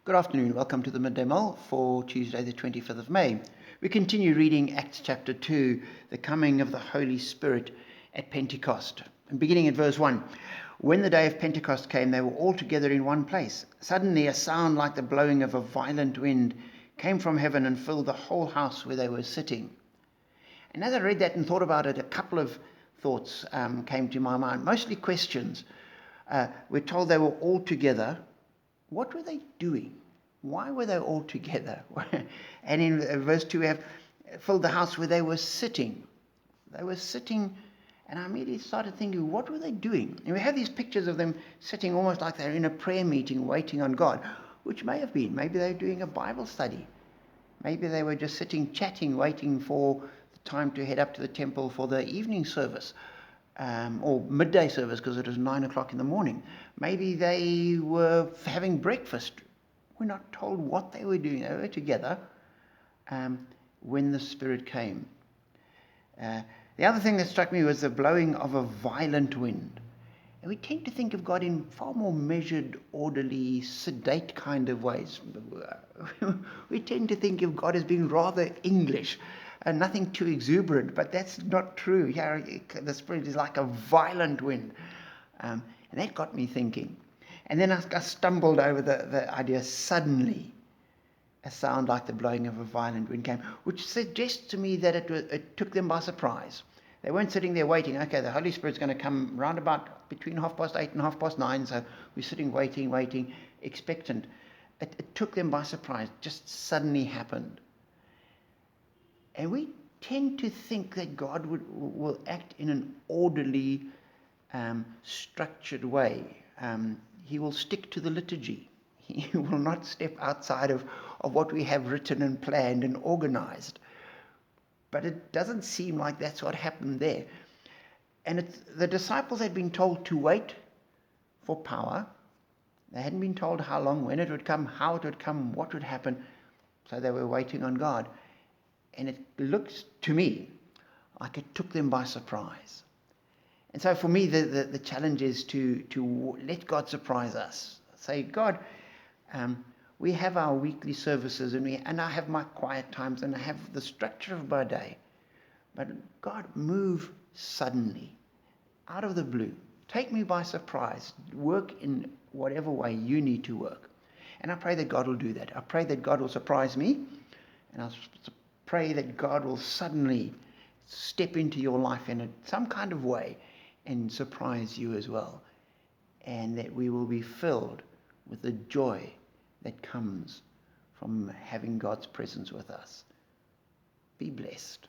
Good afternoon. Welcome to the Midday Mull for Tuesday, the 25th of May. We continue reading Acts chapter 2, the coming of the Holy Spirit at Pentecost. And beginning at verse 1. When the day of Pentecost came, they were all together in one place. Suddenly a sound like the blowing of a violent wind came from heaven and filled the whole house where they were sitting. And as I read that and thought about it, a couple of thoughts came to my mind, mostly questions. We're told they were all together. What were they doing? Why were they all together? And in verse 2 we have filled the house where they were sitting. They were sitting, and I immediately started thinking, what were they doing? And we have these pictures of them sitting almost like they're in a prayer meeting waiting on God, which may have been. Maybe they were doing a Bible study. Maybe they were just sitting, chatting, waiting for the time to head up to the temple for the evening service. Or midday service, because it was 9 o'clock in the morning. Maybe they were having breakfast. We're not told what they were doing. They were together when the Spirit came. The other thing that struck me was the blowing of a violent wind. And we tend to think of God in far more measured, orderly, sedate kind of ways. We tend to think of God as being rather English. And nothing too exuberant, but that's not true. Here, the Spirit is like a violent wind. And that got me thinking. And then I stumbled over the idea, suddenly, a sound like the blowing of a violent wind came, which suggests to me that it took them by surprise. They weren't sitting there waiting, okay, the Holy Spirit's going to come round about between 8:30 and 9:30, so we're sitting waiting, expectant. It took them by surprise, just suddenly happened. And we tend to think that God will act in an orderly, structured way. He will stick to the liturgy. He will not step outside of what we have written and planned and organized. But it doesn't seem like that's what happened there. And the disciples had been told to wait for power. They hadn't been told how long, when it would come, how it would come, what would happen. So they were waiting on God. And it looks to me like it took them by surprise. And so for me, the challenge is to let God surprise us. Say, God, we have our weekly services, and I have my quiet times, and I have the structure of my day. But God, move suddenly, out of the blue. Take me by surprise. Work in whatever way you need to work. And I pray that God will do that. I pray that God will surprise me, and I'll pray that God will suddenly step into your life in some kind of way and surprise you as well. And that we will be filled with the joy that comes from having God's presence with us. Be blessed.